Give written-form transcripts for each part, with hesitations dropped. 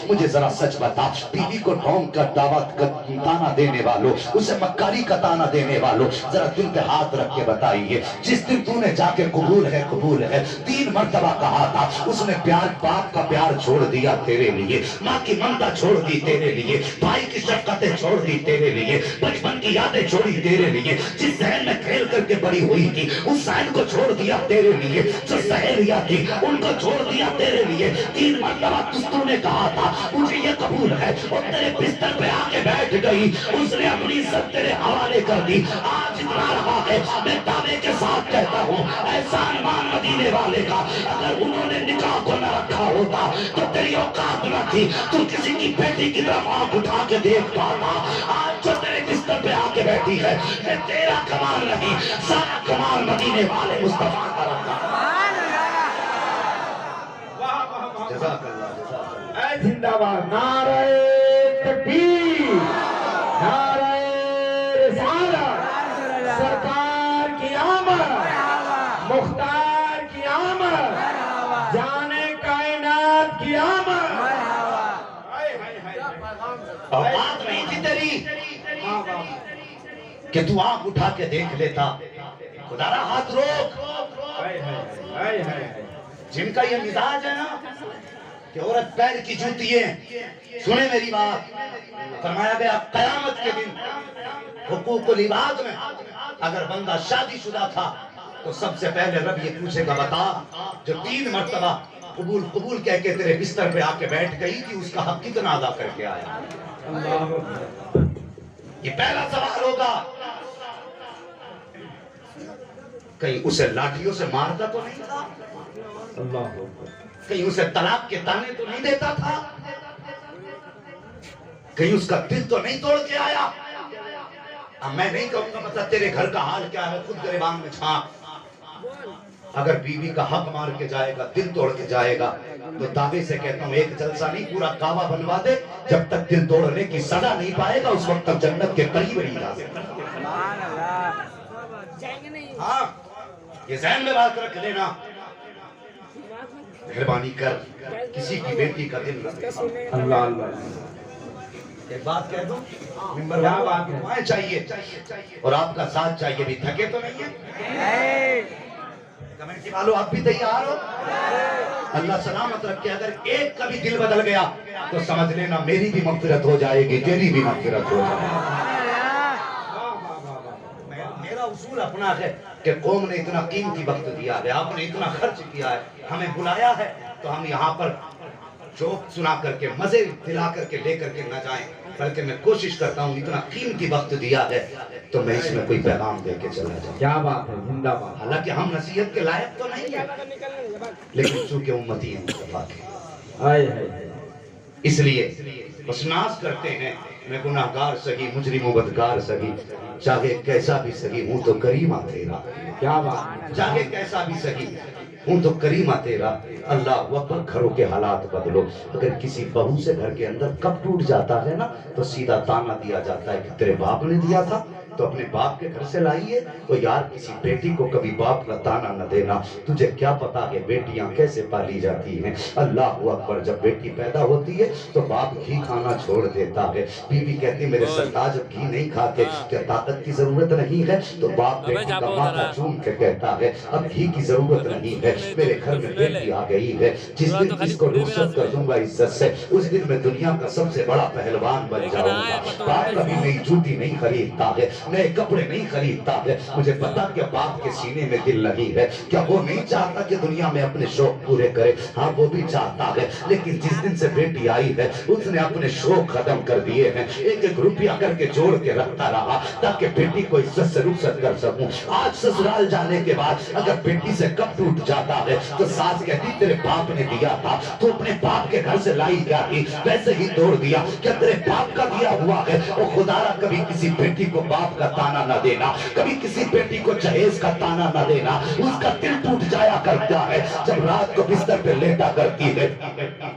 مجھے ذرا سچ بتا، بیوی کو ڈھونگ کر دعوت کا تانا دینے والوں، اسے مکاری کا تانا دینے والوں، ذرا دل پہ ہاتھ رکھ کے بتائیے، جس دن تو نے جا کے قبول ہے 3 مرتبہ کہا تھا، اس نے پیار، باپ کا پیار چھوڑ دیا تیرے لیے، ماں کی ممتا چھوڑ دی تیرے لیے، بھائی کی شفقتیں چھوڑ دی تیرے لیے، بچپن کی یادیں چھوڑی تیرے لیے، جس ذہن میں کھیل کر کے بڑی ہوئی تھی اس ذہن کو چھوڑ دیا تیرے لیے، جو سہیلیاں تھی ان کو چھوڑ دیا تیرے لیے، 3 مرتبہ تو نے کہا تھا مجھے یہ قبول ہے، اور تیرے بستر پہ آ کے بیٹھ گئی، اس نے اپنی عزت تیرے حوالے کر دی۔ آج اتنا رہا ہے، میں دعوے کے ساتھ کہتا ہوں، احسان مان مدینے والے کا، اگر انہوں نے نکاح کو نہ رکھا ہوتا تو تیری اوقات نہ تھی تو کسی کی بیٹی کی طرف آنکھ اٹھا کے دیکھ پاتا۔ آج جو تیرے بستر پہ آ کے بیٹھی ہے، یہ تیرا کمال نہیں، سارا کمال مدینے والے مصطفیٰ کا رکھا۔ جزاک اللہ، اے زندہ باد، نعرہ تکبیر، نعرہ رسالت، سرکار کی آمد، مختار کی آمد، جان کائنات کی آمد۔ اوقات نہیں تھی تیری کہ تو آنکھ اٹھا کے دیکھ لیتا، خدا را ہاتھ روک۔ جن کا یہ مزاج ہے نا کہ عورت پیر کی جوتی ہے، سنیں میری بات، فرمایا گیا قیامت کے دن حقوق العباد میں اگر بندہ شادی شدہ تھا تو سب سے پہلے رب یہ پوچھے گا، بتا جو 3 مرتبہ قبول قبول کہہ کے تیرے بستر پہ آ کے بیٹھ گئی تھی اس کا حق کتنا ادا کر کے آیا؟ یہ پہلا سوال ہوگا۔ کہیں اسے لاٹھیوں سے مارتا تو نہیں تھا؟ کہیں اسے طلاق کے تانے تو نہیں دیتا تھا؟ کہیں اس کا دل تو نہیں توڑ کے آیا؟ اب میں نہیں کہوں گا مطلب تیرے گھر کا حال کیا ہے، خود گریبان میں چھانپ۔ اگر بیوی کا حق مار کے جائے گا، دل توڑ کے جائے گا، تو دعوے سے کہتا ہوں ایک جلسہ نہیں پورا کعبہ بنوا دے، جب تک دل توڑنے کی سزا نہیں پائے گا اس وقت تک جنت کے قریب نہیں جا سکتا۔ ہاں یہ ذہن میں بات رکھ لینا، مہربانی کر کسی کی بیٹی کا دل نہ دکھا۔ اللہ اللہ، ایک بات کہہ دوں، ممبر وہاں چاہیے اور آپ کا ساتھ چاہیے، بھی تھکے تو نہیں ہے؟ کمیٹی والوں آپ بھی تیار ہو؟ اللہ سلامت رکھے، اگر ایک کا بھی دل بدل گیا تو سمجھ لینا میری بھی مغفرت ہو جائے گی، تیری بھی مغفرت ہو جائے گی۔ میرا اصول اپنا ہے کہ قوم نے اتنا قیمتی وقت دیا ہے، آپ نے اتنا خرچ کیا ہے، ہمیں بلایا ہے تو ہم یہاں پر جوک سنا کر کے مزے دلا کر کے لے کر کے نہ جائیں، بلکہ میں کوشش کرتا ہوں اتنا قیمتی وقت دیا ہے تو میں اس میں کوئی پیغام دے کے چلا جاؤں۔ کیا بات ہے، زندہ باد۔ حالانکہ ہم نصیحت کے لائق تو نہیں ہیں، لیکن چونکہ امتی ہیں مصطفیٰ کے، اس لیے بس ناز کرتے ہیں میں گناہگار سہی، مجرم و بدکار سہی، چاہے کیسا بھی سہی ہوں تو کریمہ تیرا۔ کیا بات، چاہے کیسا بھی سہی ہوں تو کریمہ تیرا۔ اللہ اکبر، گھروں کے حالات بدلو۔ اگر کسی بہو سے گھر کے اندر کب ٹوٹ جاتا ہے نا تو سیدھا تانا دیا جاتا ہے کہ تیرے باپ نے دیا تھا تو اپنے باپ کے گھر سے لائیے۔ تو یار کسی بیٹی کو کبھی باپ کا تانا نہ دینا، تجھے کیا پتا کہ بیٹیاں کیسے پالی جاتی ہیں۔ اللہ اکبر، جب بیٹی پیدا ہوتی ہے تو باپ گھی کھانا چھوڑ دیتا ہے، بیوی کہتی میرے سرتاج اب گھی نہیں کھاتے، کیا طاقت کی ضرورت نہیں ہے؟ تو باپ بیٹی کا ماتھا چوم کے کہتا ہے اب گھی کی ضرورت نہیں ہے، میرے گھر میں بیٹی آ گئی ہے، جس دن جس کو رخصت کر دوں گا عزت سے اس دن میں دنیا کا سب سے بڑا پہلوان بن جاؤں گا۔ باپ کبھی نئی جوتی نہیں خریدتا ہے، نئے کپڑے نہیں خریدتا ہے، مجھے پتا کہ باپ کے سینے میں دل نہیں ہے، کیا وہ نہیں چاہتا کہ دنیا میں اپنے شوق پورے کرے؟ ہاں وہ بھی چاہتا ہے، لیکن جس دن سے بیٹی آئی ہے اس نے اپنے شوق ختم کر دیے ہیں، ایک ایک روپیہ کر کے جوڑ کے رکھتا رہا تاکہ بیٹی کو عزت سے رخصت کر سکوں۔ آج سسرال جانے کے بعد اگر بیٹی سے کب ٹوٹ جاتا ہے تو ساس کہتی تیرے باپ نے دیا تھا، تو اپنے باپ کے گھر سے لائی کیا تھی، ویسے ہی توڑ دیا، کیا تیرے باپ کا دیا ہوا ہے؟ اور خدا را کبھی کسی بیٹی کو باپ کا تانا نہ دینا، کبھی کسی بیٹی کو جہیز کا تانا نہ دینا، اس کا دل ٹوٹ جایا کرتا ہے جب رات کو بستر پہ لیٹا کرتی ہے،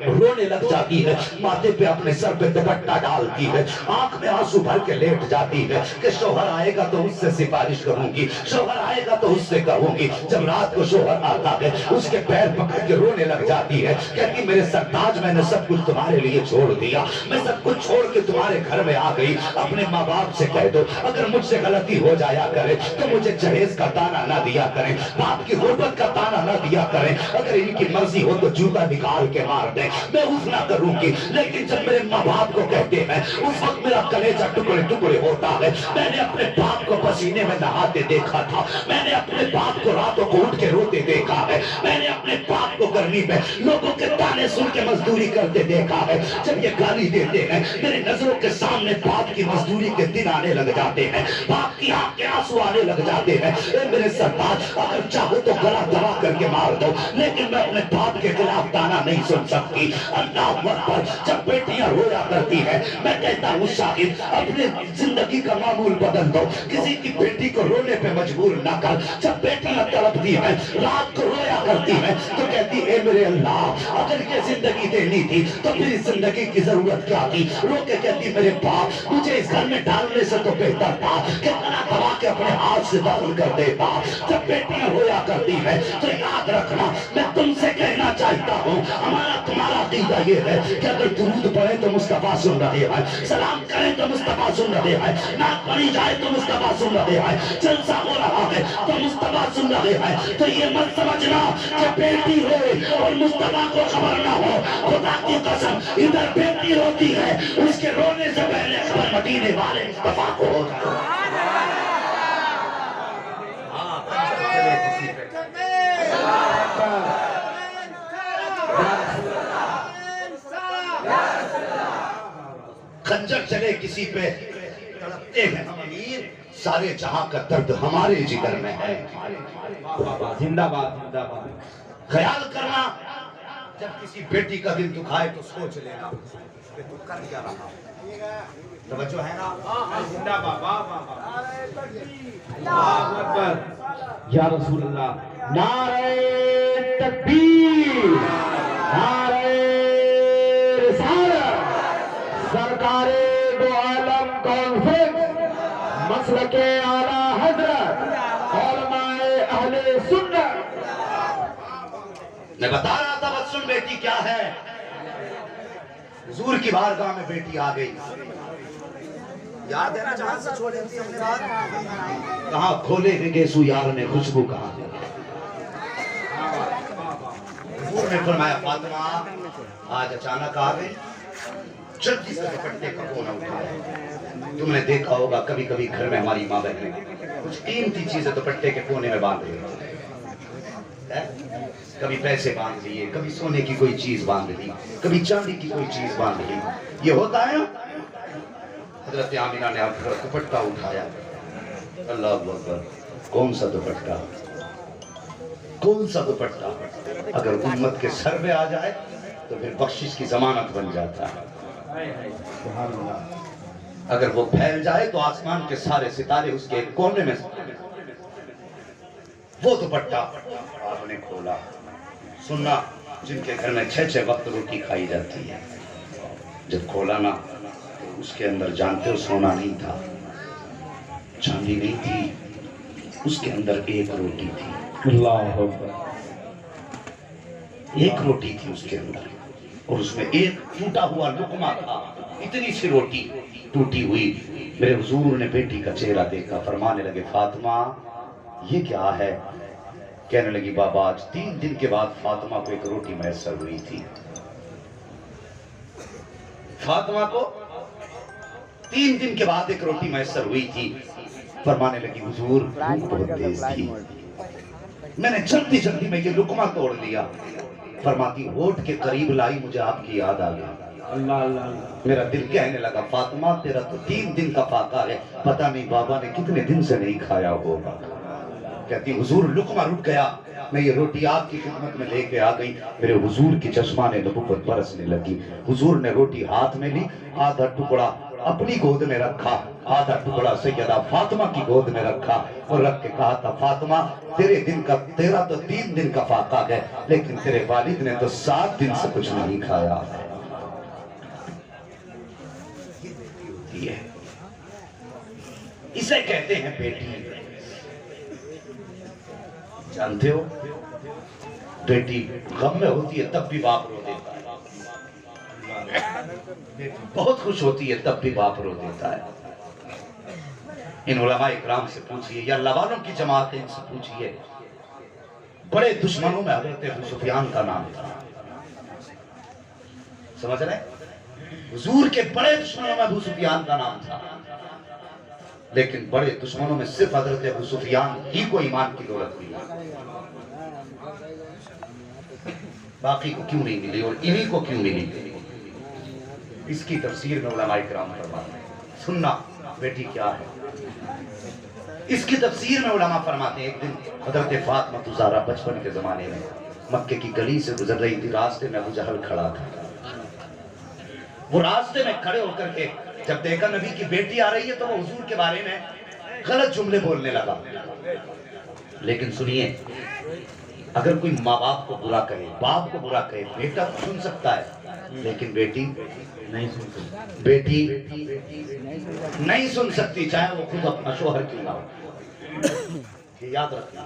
رونے لگ جاتی ہے، ماتھے پہ اپنے سر پہ دوپٹہ ڈالتی ہے، آنکھ میں آنسو بھر کے لیٹ جاتی ہے کہ شوہر آئے گا تو اس سے سفارش کروں گی، شوہر آئے گا تو اس سے کہوں گی۔ جب رات کو شوہر آتا ہے اس کے پیر پکڑ کے رونے لگ جاتی ہے، کہتی میرے سرتاج میں نے سب کچھ تمہارے لیے چھوڑ دیا، میں سب کچھ چھوڑ کے تمہارے گھر میں آ گئی، اپنے ماں باپ سے کہہ دو اگر مجھ سے غلطی ہو جایا کرے تو مجھے جہیز کا تانا نہ دیا کریں، باپ کی غربت کا تانا نہ دیا کریں، اگر ان کی مرضی ہو تو جوتا نکال کے مار دیں، میں اف نہ کروں گی، لیکن جب میرے ماں باپ کو کہتے ہیں اس وقت میرا کلیجہ ٹکڑے ٹکڑے ہوتا ہے۔ میں نے اپنے باپ کو پسینے میں نہاتے دیکھا تھا، میں نے اپنے باپ کو راتوں کو اٹھ کے روتے دیکھا ہے، میں نے اپنے باپ کو گرمی میں لوگوں کے تانے سن کے مزدوری کرتے دیکھا ہے، جب یہ گالی دیتے ہیں میری نظروں کے سامنے باپ کی مزدوری کے دن آنے لگ جاتے ہیں، باپ کی آنکھ کے آنسو آنے لگ جاتے ہیں۔ اے میرے سرتاج اگر چاہو تو گلا دبا کر کے مار دو، لیکن میں اپنے باپ کے خلاف تانا نہیں سن سکتی۔ اللہ اکبر، جب بیٹیاں رویا کرتی ہیں میں کہتا ہوں شاہد اپنے زندگی کا معمول بدل دو، کسی کی بیٹی کو رونے پہ مجبور نہ کر۔ جب بیٹیاں تڑپتی ہیں رات کو رویا کرتی ہیں تو کہتی اے میرے اللہ اگر یہ زندگی دینی تھی تو میری زندگی کی ضرورت کیا تھی، رو کے کہتی میرے باپ مجھے اس گھر میں ڈالنے سے تو بہتر تھا کہ گلا دبا کے اپنے ہاتھ سے دفن کر دیتا۔ جب بیٹیاں رویا کرتی ہیں تو یاد رکھنا میں تم سے کہنا چاہتا ہوں ہمارا تمہارا عقیدہ یہ ہے کہ اگر درود پڑھیں تو مصطفیٰ سن رہے ہیں، سلام کریں تو مصطفیٰ سن رہے ہیں، نعت پڑھی جائے تو مصطفیٰ سن رہے ہیں، جلسہ ہو رہا ہے تو مصطفیٰ سن رہے ہیں۔ تو یہ مت سمجھنا کہ بیٹی روئے اور مصطفیٰ کو خبر نہ ہو، خدا کی قسم ادھر بیٹی روتی ہے اس کے رونے سے پہلے خبر مدینے والے مصطفیٰ کو ہو جائے۔ خنجر چلے کسی پہ تڑپتے ہیں ہم امیر، سارے جہاں کا درد ہمارے جگر میں ہے۔ زندہ باد زندہ باد۔ خیال کرنا جب کسی بیٹی کا دل دکھائے تو سوچ لینا کہ تو کر کیا رہا۔ توجہ ہے نا؟ زندہ باد، واہ واہ واہ، اللہ اکبر یا رسول اللہ، نعرہ تکبیر، نعرہ رسالت، سرکار دو عالم کانفرنس، مسلک اعلیٰ حضرت، علماء اہل سنت۔ میں بتا رہا تھا بچوں بیٹی کیا ہے، حضور کی بارگاہ میں بیٹی آ گئی، یاد ہے نا جہاں سے چھوڑی تھی ہم نے بات، کہاں کھولے گے سو یار نے خوشبو کہاں ہے۔ حضور نے فرمایا فاطمہ آج اچانک آ گئی، جلدی سے دوپٹے کا کونا اٹھایا۔ تم نے دیکھا ہوگا کبھی کبھی گھر میں ہماری ماں بہنیں کچھ قیمتی چیزیں دوپٹے کے کونے میں باندھ رہی ہیں، کبھی پیسے باندھ لیے، کبھی سونے کی کوئی چیز باندھ لی، کبھی چاندی کی کوئی چیز باندھ لی، یہ ہوتا ہے۔ حضرت آمینہ نے اپنا دوپٹہ اٹھایا، اللہ اکبر، کون سا دوپٹہ، کون سا دوپٹہ، اگر امت کے سر پہ آ جائے تو پھر بخشش کی ضمانت بن جاتا ہے، اگر وہ پھیل جائے تو آسمان کے سارے ستارے اس کے ایک کونے میں۔ وہ دوپٹہ آپ نے کھولا، سننا جن کے گھر میں 6 وقت روٹی کھائی جاتی ہے، جب کھولا نا تو اس کے اندر جانتے ہو سونا نہیں تھا، چاندی نہیں تھی، اس کے اندر ایک روٹی تھی، اللہ اکبر، ایک روٹی تھی اس کے اندر، اور اس میں ایک ٹوٹا ہوا لقمہ تھا، اتنی سی روٹی ٹوٹی ہوئی۔ میرے حضور نے بیٹی کا چہرہ دیکھا، فرمانے لگے فاطمہ یہ کیا ہے؟ کہنے لگی بابا آج 3 دن کے بعد فاطمہ کو ایک روٹی میسر ہوئی تھی، فاطمہ کو 3 دن کے بعد ایک روٹی میسر ہوئی تھی۔ فرمانے لگی حضور بھوک بہت تیز تھی، میں نے جلدی جلدی میں یہ لقمہ توڑ لیا۔ فرماتی ہونٹ کے قریب لائی مجھے آپ کی یاد آ گئی، اللہ اللہ، میرا دل کہنے لگا فاطمہ تیرا تو 3 دن کا فاقہ ہے، پتہ نہیں بابا نے کتنے دن سے نہیں کھایا ہوگا۔ کہتی حضور لقمہ رک گیا، میں یہ روٹی آپ کی خدمت میں لے کے آ گئی۔ میرے حضور کی چشمان نبوت برسنے لگی، حضور نے روٹی ہاتھ میں لی، آدھا ٹکڑا اپنی گود میں رکھا، آدھا ٹکڑا سیدہ فاطمہ کی گود میں رکھا اور رکھ کے کہا تھا فاطمہ تیرا تو 3 دن کا فاقہ ہے، لیکن تیرے والد نے تو 7 دن سے کچھ نہیں کھایا ہے۔ اسے کہتے ہیں بیٹی۔ جانتے ہو بیٹی غم میں ہوتی ہے تب بھی باپ رو دیتا ہے، بہت خوش ہوتی ہے تب بھی باپ رو دیتا ہے۔ ان علماء اکرام سے پوچھئے یا اللہ والوں کی جماعت ان سے پوچھئے، بڑے دشمنوں میں حضرت ابو سفیان کا نام تھا، سمجھ رہے ہیں؟ حضور کے بڑے دشمنوں میں ابو سفیان کا نام تھا، لیکن بڑے دشمنوں میں صرف حضرت ابو سفیان ہی کو ایمان کی دولت ملی، باقی کو کیوں نہیں ملی اور انہی کو کیوں ملی؟ اس کی تفسیر میں علماء اکرام فرماتے ہیں۔ سننا بیٹی کیا ہے، اس کی تفسیر میں علماء فرماتے ہیں ایک دن حضرت فاطمہ الزہرا بچپن کے زمانے میں مکے کی گلی سے گزر رہی تھی، راستے میں ابو جہل کھڑا تھا۔ وہ راستے میں کھڑے ہو کر کے جب دیکھا نبی کی بیٹی آ رہی ہے تو وہ حضور کے بارے میں غلط جملے بولنے لگا۔ لیکن سنیے، اگر کوئی ماں باپ کو برا کہے، باپ کو برا کہے، بیٹا تو سن سکتا ہے، لیکن بیٹی نہیں سن سکتی، بیٹی نہیں سن سکتی، چاہے وہ خود اپنا شوہر کیوں نہ ہو۔ یہ یاد رکھنا،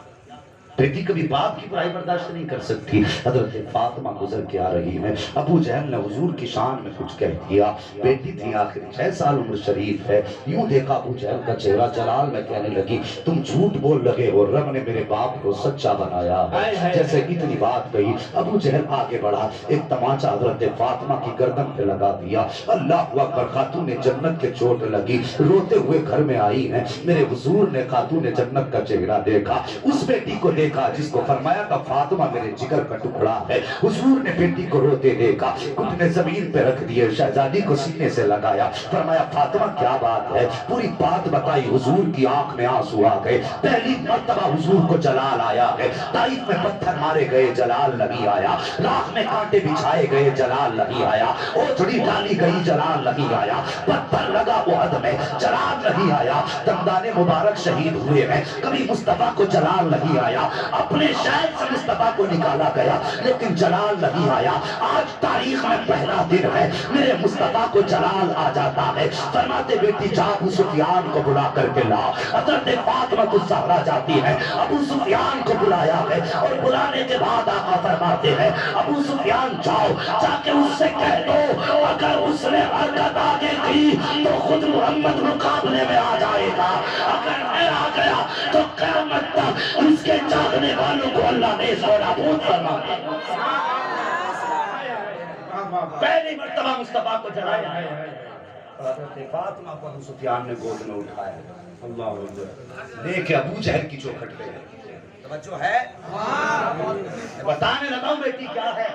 بیٹی کبھی باپ کی برائی برداشت نہیں کر سکتی۔ حضرت فاطمہ گزر کے آ رہی ہے، ابو جہل نے حضور کی شان میں کچھ کہہ دیا، بیٹی تھی آخر 6 سال عمر شریف ہے، یوں دیکھا ابو جہل کا چہرہ جلال میں کہنے لگی تم جھوٹ بول لگے ہو، رب نے میرے باپ کو سچا بنایا ہے۔ جیسے اتنی بات کہی ابو جہل آگے بڑھا، ایک تمانچہ حضرت فاطمہ کی گردن پہ لگا دیا۔ اللہ اکبر، خاتون جنت کے چوٹ لگی، روتے ہوئے گھر میں آئی ہیں، میرے حضور نے خاتون جنت کا چہرہ دیکھا، اس بیٹی کو دیکھا جس کو فرمایا تھا فاطمہ میرے جگر کا ٹکڑا ہے۔ حضور نے بیٹی کو روتے دیکھا، گھٹنے زمین پہ رکھ دیے، شہزادی کو سینے سے لگایا، فرمایا فاطمہ کیا بات ہے، پوری بات بتائی۔ حضور کی آنکھ میں آنسو آ گئے، پہلی مرتبہ حضور کو جلال آیا ہے۔ طائف میں پتھر مارے گئے، جلال نہیں آیا، راکھ میں کانٹے بچھائے گئے، جلال نہیں آیا، اوجڑی ڈالی گئی، جلال نہیں آیا، پتھر لگا احد میں، جلال نہیں آیا، دندان مبارک شہید ہوئے ہیں، کبھی مصطفیٰ کو جلال نہیں آیا، اپنے شہر سے مصطفیٰ کو نکالا گیا لیکن جلال نہیں آیا۔ آج تاریخ میں پہلا دن ہے، میرے مصطفیٰ کو جلال آ جاتا ہے۔ فرماتے بیٹی جا ابو سفیان کو بلا کر کے لا۔ حضرت فاطمہ الزہرا جاتی ہے، ابو سفیان کو بلایا ہے اور بلانے کے بعد آقا فرماتے ہیں ابو سفیان جاؤ، جا کے اس سے کہہ دو اگر اس نے حرکت آگے کی تو خود محمد مقابلے میں آ جائے گا، اگر میں آ گیا تو قیامت تک اس کے چاہنے والوں کو اللہ نے سونا بہت فرمایا۔ پہلی مرتبہ مصطفیٰ کو جلایا ہے، حضرت فاطمہ کو ابو سفیان نے گود میں اٹھایا، اللہ لے کے ابو جہل کی چوکھٹ پہ توجہ ہے، بتانے لگا ہوں بیٹی کیا ہے۔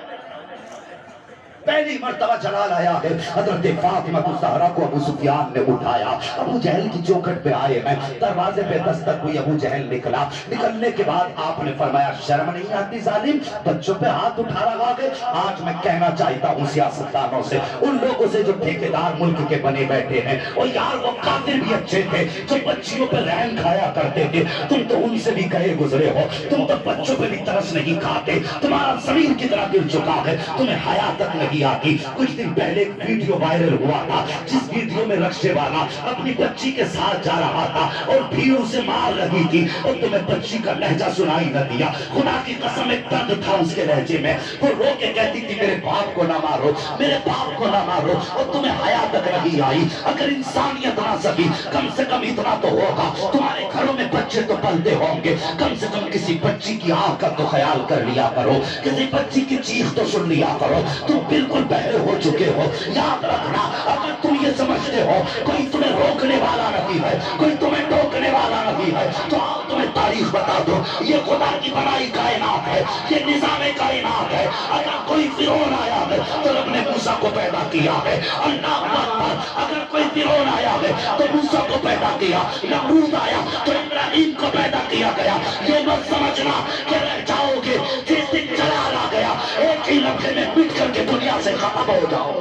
پہلی مرتبہ جلال آیا ہے، حضرت فاطمہ الزہرا کو ابو سفیان نے اٹھایا، ابو جہل کی چوکھٹ پہ آئے ہیں، دروازے پہ دستک ہوئی، ابو جہل نکلا، نکلنے کے بعد آپ نے فرمایا شرم نہیں آتی ظالم، بچوں پہ ہاتھ اٹھا رہا ہے۔ آج میں کہنا چاہتا ہوں سیاستدانوں سے، ان لوگوں سے جو ٹھیکیدار ملک کے بنے بیٹھے ہیں، اور یار وہ کافر بھی اچھے تھے جو بچیوں پہ رحم کھایا کرتے تھے، تم تو ان سے بھی گئے گزرے ہو، تم تو بچوں پہ بھی ترس نہیں کھاتے، تمہارا زمین کی طرح دل چکا ہے، تمہیں حیا تک نہیں آتی۔ کچھ دن پہلے ایک ویڈیو وائرل ہوا تھا جس ویڈیو میں رکشے والا اپنی بچی کے ساتھ جا رہا تھا اور بھیڑ اسے مار رہی تھی اور تمہیں بچی کا لہجہ سنائی نہ دیا، خدا کی قسم ایک درد تھا اس کے لہجے میں، وہ رو کے کہتی تھی میرے باپ کو نہ مارو، میرے باپ کو نہ مارو، اور تمہیں حیا تک نہیں آئی۔ اگر انسانیت نہ سکی کم سے کم اتنا تو ہوگا، تمہارے گھروں میں بچے تو پلتے ہوں گے، کم سے کم کسی بچی کی آنکھ کا تو خیال کر لیا کرو، کسی بچی کی چیخ تو سن لیا کرو، تم بالکل بہرے ہو چکے ہو۔ یاد رکھنا اگر تم یہ سمجھتے ہو کوئی تمہیں روکنے والا نہیں ہے، کوئی تمہیں ٹوکنے والا نہیں ہے، تو آؤ تمہیں تاریخ بتا دو، یہ خدا کی بنائی کائنات ہے، یہ نظام کائنات ہے۔ اگر کوئی فرعون آیا ہے تو رب نے موسیٰ کو پیدا کیا ہے، اللہ اکبر، اگر کوئی فرعون آیا ہے تو موسیٰ کو پیدا کیا، نمرود آیا تو ابراہیم کو پیدا کیا گیا۔ یہ مت سمجھنا کہ رہ جاؤ گے، جس دن جلال آ گیا ایک ہی لمحے میں مٹ کر کے دنیا سے ختم ہو جاؤ۔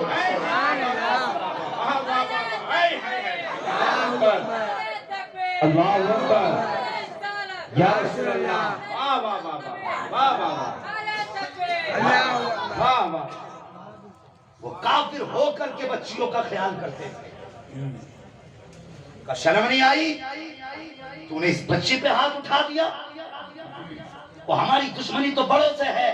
اللہ اکبر یا رسول اللہ واہ واہ واہ واہ واہ واہ واہ واہ وہ کافر ہو کر کے بچیوں کا خیال کرتے تھے کا شرم نہیں آئی تو نے اس بچی پہ ہاتھ اٹھا دیا وہ ہماری دشمنی تو بڑوں سے ہے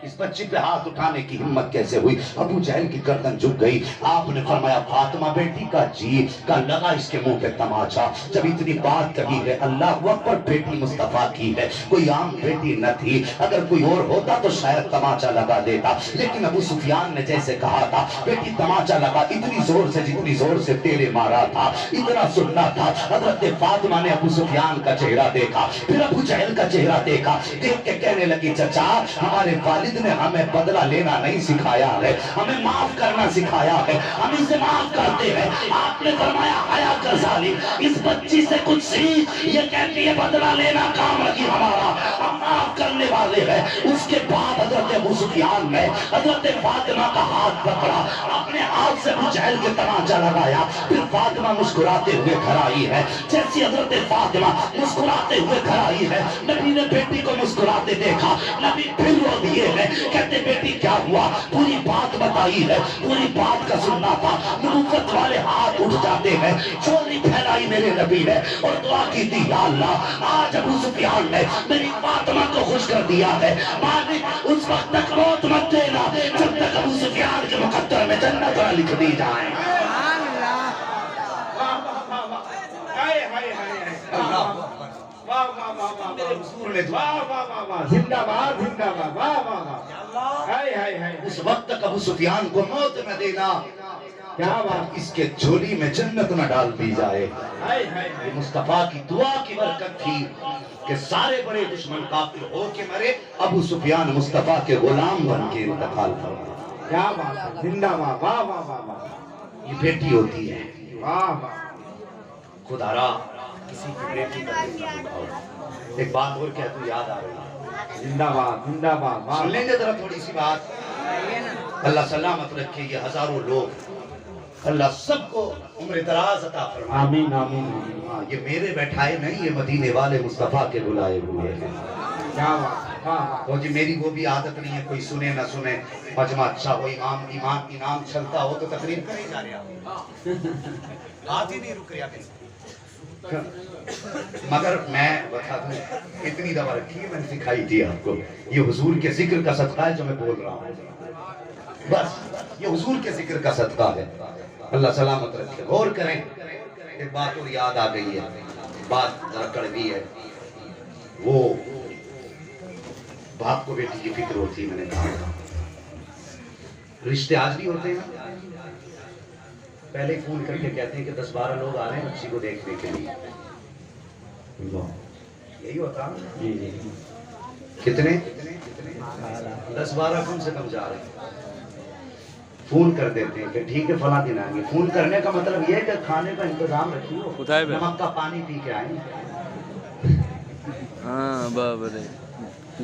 اس بچی پہ ہاتھ اٹھانے کی ہمت کیسے ہوئی ابو جہل کی گردن جھک گئی آپ نے فرمایا فاطمہ بیٹی کا جی کا لگا اس کے منہ پہ تماچا جب اتنی بات کہی ہے اللہ اکبر بیٹی مصطفیٰ کی ہے کوئی عام بیٹی نہ تھی اگر کوئی اور ہوتا تو شاید تماچا لگا دیتا لیکن ابو سفیان نے جیسے کہا تھا بیٹی تماچا لگا اتنی زور سے جتنی زور سے تیرے مارا تھا اتنا سننا تھا حضرت فاطمہ نے ابو سفیان کا چہرہ دیکھا پھر ابو جہل کا چہرہ دیکھا دیکھ کے کہنے لگی چچا ہمارے والد نے ہمیں بدلہ لینا نہیں سکھایا ہے ہمیں معاف کرنا سکھایا ہے ہم اسے معاف کرتے ہیں آپ نے فرمایا حیا کر ظالم اس بچی سے کچھ سیکھ یہ کہتی ہے بدلہ لینا کام نہیں ہمارا ہم معاف کرنے والے ہیں اس کے بعد حضرت ابو سفیان نے حضرت فاطمہ کا ہاتھ پکڑا اپنے ہاتھ سے ابو جہل کے تماچا لگایا پھر فاطمہ مسکراتے ہوئے گھر آئی ہے جیسی حضرت فاطمہ مسکراتے ہوئے گھر آئی ہے نبی نے بیٹی کو مسکراتے دیکھا نبی پھر رو دیے ہیں کہتے بیٹی کیا ہوا پوری بات بتائی ہے پوری بات کا سننا تھا نبوت والے ہاتھ اٹھ جاتے ہیں چوری پھیلائی میرے نبی نے اور دعا کی تھی یا اللہ آج ابو سفیان نے میری فاطمہ کو خوش کر دیا ہے مالک اس وقت تک موت مت دینا جب تک ابو سفیان کے مقدر میں جنت نہ لکھ دی جائے زندہ باد زندہ باد واہ واہ واہ اس وقت تک ابو سفیان کو موت نہ دینا کیا بات اس کے جھولی میں جنت نہ ڈال دی جائے یہ مصطفیٰ کی دعا کی برکت تھی کہ سارے بڑے دشمن کافر ہو کے مرے ابو سفیان مصطفیٰ کے غلام بن کے انتقال فرمائے کیا بات زندہ باد واہ واہ واہ واہ یہ بیٹی ہوتی ہے واہ واہ خدا را کسی کی بیٹی کا بیٹا دکھاؤ ایک بات اور کہہ تو یاد آ رہی ہے زندہ باد سن لیں گے ذرا تھوڑی سی بات اللہ سلامت رکھے یہ ہزاروں لوگ اللہ سب کو عمر دراز عطا فرمائے آمین آمین ہاں یہ میرے بیٹھائے نہیں یہ مدینے والے مصطفیٰ کے بلائے ہوئے ہیں کیا بات تو جی میری وہ بھی عادت نہیں ہے کوئی سنے نہ سنے مجمع اچھا ہو انعام چلتا ہو تو تقریر کرے جا رہا بات ہی نہیں رک رہا مگر میں بتا دوں اتنی دوا رکھی ہے میں نے سکھائی تھی آپ کو یہ حضور کے ذکر کا صدقہ ہے جو میں بول رہا ہوں بس یہ حضور کے ذکر کا صدقہ ہے اللہ سلامت رکھے غور کریں ایک بات اور یاد آ گئی ہے بات ذرا کڑوی ہے وہ باپ کو بیٹی کی فکر ہوتی ہے میں نے کہا رشتے آج بھی ہوتے ہیں پہلے فون کر کے کہتے ہیں کہ 10-12 لوگ آ رہے ہیں بچی کو دیکھنے کے لیے یہی ہوتا کتنے 10-12 کم سے کم جا رہے ہیں فون کر دیتے ہیں کہ ٹھیک ہے فلاں دن آئیں گے فون کرنے کا مطلب یہ ہے کہ کھانے کا انتظام رکھیے نمک کا پانی پی کے آئیں ہاں بابا رے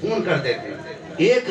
فون کر دیتے ہیں ایک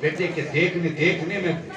بیٹے کے دیکھنے میں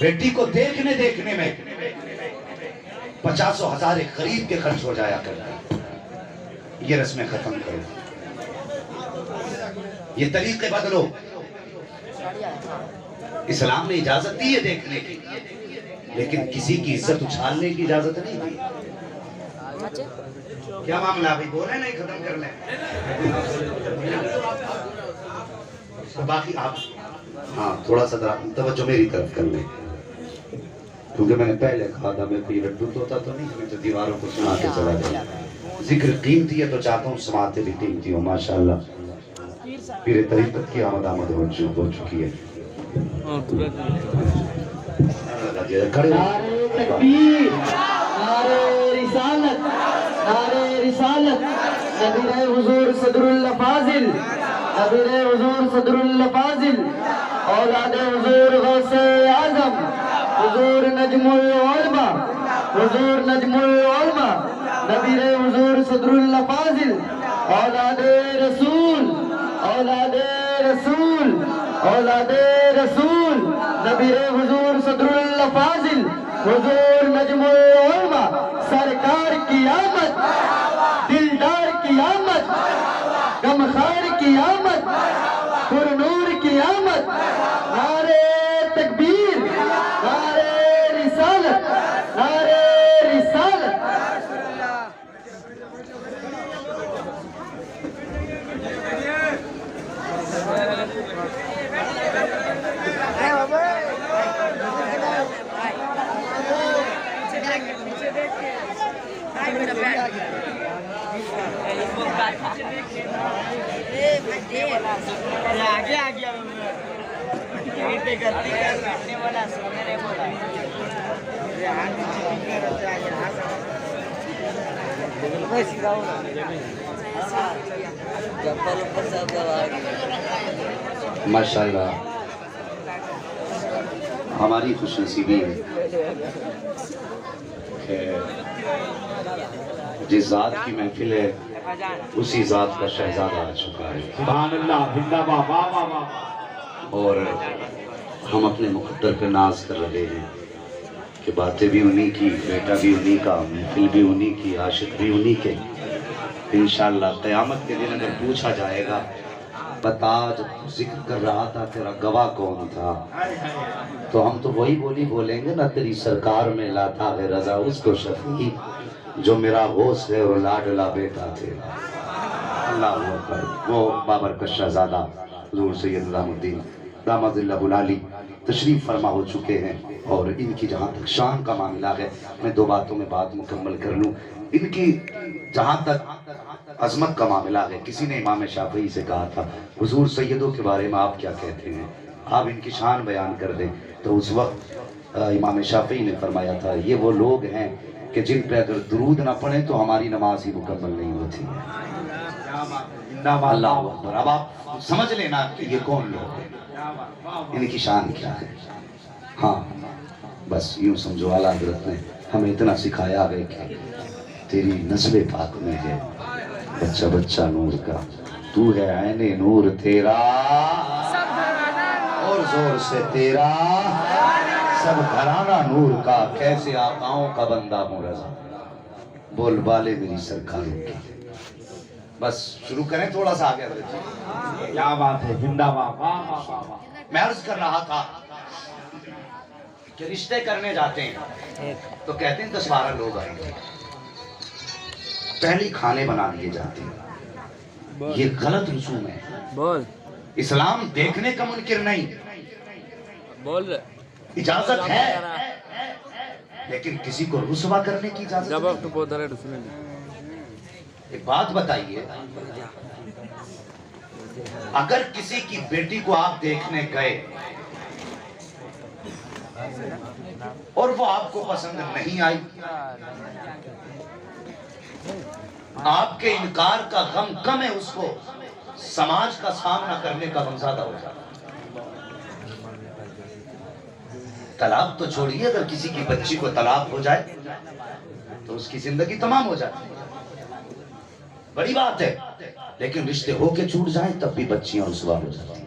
بیٹی کو دیکھنے میں 50,000 ایک غریب کے خرچ ہو جایا کرتے یہ رسمیں ختم کرو یہ طریقے بدلو اسلام نے اجازت دی ہے دیکھنے کی لیکن کسی کی عزت اچھالنے کی اجازت نہیں دی کیا معاملہ ابھی بول رہے ہیں نہیں ختم کر لیں باقی آپ ہاں تھوڑا سا توجہ میری طرف کر لیں کیونکہ میں نے پہلے کہا تھا میں کوئی لڈو ہوتا تو نہیں میں تو دیواروں کو سنا کے چلا گیا ذکر قیمتی ہے تو چاہتا ہوں سماعتیں بھی قیمتی ہوں ماشاءاللہ پیر طریقت کی آمد ہو چکی ہے نعرہ تکبیر نعرہ رسالت نعرہ رسالت نبی حضور صدر اللہ فاضل نبی حضور صدر اللہ فاضل اولاد حضور غوث اعظم حضور نجم العلماء حضور نجم العلماء نبی حضور صدر اللہ فاضل اولاد رسول اولاد رسول اولاد رسول نبی حضور صدر اللہ فاضل حضور نجم العلماء سرکار کی آمد، دلدار کی آمد، غمخوار کی آمد، پر نور کی آمد، نعرہ تکبیر، نعرہ رسالت، نعرہ رسالت۔ ماشاءاللہ ہماری خوش نصیبی ہے کہ جس ذات کی محفل ہے اسی ذات کا شہزادہ آ چکا ہے، سبحان اللہ، زندہ باد، واہ واہ واہ۔ اور ہم اپنے مقدر پہ ناز کر رہے ہیں کہ باتیں بھی انہی کی، بیٹا بھی انہی کا، محفل بھی انہی کی، عاشق بھی انہی کے۔ انشاءاللہ قیامت کے دن اگر پوچھا جائے گا بتا جب ذکر کر رہا تھا تیرا گواہ کون تھا، تو ہم تو وہی بولی بولیں گے نا، تیری سرکار میں لاتا ہے رضا اس کو شفیع جو میرا ہوش ہے اور لاڈلا بیٹا تیرا۔ اللہ اکبر۔ وہ بابرکت شہزادہ حضور سید نظام الدین داماد اللہ العالی تشریف فرما ہو چکے ہیں، اور ان کی جہاں تک شان کا معاملہ ہے، میں دو باتوں میں بات مکمل کر لوں۔ ان کی جہاں تک عظمت کا معاملہ ہے، کسی نے امام شافعی سے کہا تھا حضور سیدوں کے بارے میں آپ کیا کہتے ہیں، آپ ان کی شان بیان کر دیں، تو اس وقت امام شافعی نے فرمایا تھا یہ وہ لوگ ہیں کہ جن پہ اگر درود نہ پڑھیں تو ہماری نماز ہی مکمل نہیں ہوتی ہے۔ اللہ اکبر۔ اب آپ سمجھ لینا کہ یہ کون لوگ ہیں، ان کی شان کیا ہے۔ ہاں بس یوں سمجھو اعلیٰ حضرت نے ہمیں اتنا سکھایا ہے کہ تیری نسل پاک میں ہے بچہ بچہ نور کا، تو ہے عین نور تیرا اور زور سے تیرا سب گھرانہ نور کا، کیسے آقاؤں کا بندہ ہوں رضا، بول بالے میری سرکاروں کی۔ بس شروع کریں تھوڑا سا آگے حضرت جی۔ کیا بات ہے، زندہ باد، واہ واہ واہ واہ۔ میں عرض کر رہا تھا کہ رشتے کرنے جاتے ہیں تو کہتے ہیں 10-12 لوگ آئیں گے، پہلے کھانے بنا دیے جاتے ہیں، یہ غلط رسوم ہے۔ بول اسلام دیکھنے کا منکر نہیں، بول اجازت ہے، لیکن کسی کو رسوا کرنے کی اجازت جب نہیں۔ آپ تو پودھا رہے رسول ایک بات بتائیے، اگر کسی کی بیٹی کو آپ دیکھنے گئے اور وہ آپ کو پسند نہیں آئی، آپ کے انکار کا غم کم ہے، اس کو سماج کا سامنا کرنے کا غم زیادہ ہو جاتا ہے۔ طلاق تو چھوڑیے، اگر کسی کی بچی کو طلاق ہو جائے تو اس کی زندگی تمام ہو جاتی ہے، بڑی بات ہے، لیکن رشتے ہو کے چھوٹ جائیں تب بھی بچیاں رسوا ہو جاتی ہیں۔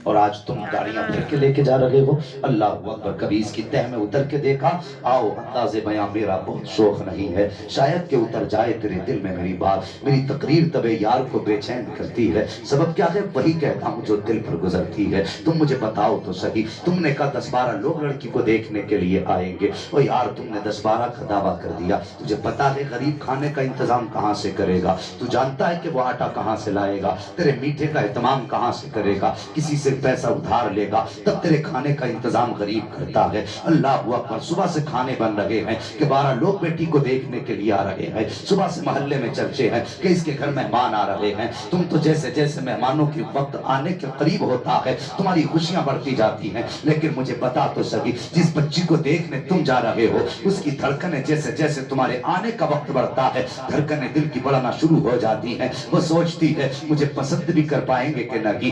اور آج تم گاڑیاں پھر کے لے کے جا رہے ہو، اللہ اکبر، کبھی اس کی تہ میں اتر کے دیکھا؟ آؤ انداز بیاں میرا بہت شوق نہیں ہے، شاید کہ اتر جائے تیرے دل میں میری بات، میری تقریر طبع یار کو بے چین کرتی ہے، سبب کیا ہے وہی کہتا ہوں جو دل پر گزرتی ہے۔ تم مجھے بتاؤ تو صحیح، تم نے کہا 10-12 لوگ لڑکی کو دیکھنے کے لیے آئیں گے، اور یار تم نے 10-12 کا دعویٰ کر دیا، تجھے پتا ہے غریب کھانے کا انتظام کہاں سے کرے گا، تو جانتا ہے کہ وہ آٹا کہاں سے لائے گا، تیرے میٹھے کا اہتمام کہاں سے کرے گا، کسی سے پیسہ ادھار لے گا، تب تیرے کھانے کا انتظام غریب کرتا ہے۔ اللہ اکبر، صبح سے کھانے بن رہے ہیں کہ 12 لوگ بیٹی کو دیکھنے کے لیے آ رہے ہیں، صبح سے محلے میں چرچے ہیں کہ اس کے گھر مہمان آ رہے ہیں، تم تو جیسے جیسے مہمانوں کی وقت آنے کے قریب ہوتا ہے تمہاری خوشیاں بڑھتی جاتی ہیں، لیکن مجھے بتا تو صحیح، جس بچی کو دیکھنے تم جا رہے ہو اس کی دھڑکنیں جیسے جیسے تمہارے آنے کا وقت بڑھتا ہے دھڑکنیں دل کی بڑھنا شروع ہو جاتی ہیں، وہ سوچتی ہے مجھے پسند بھی کر پائیں گے کہ نہیں،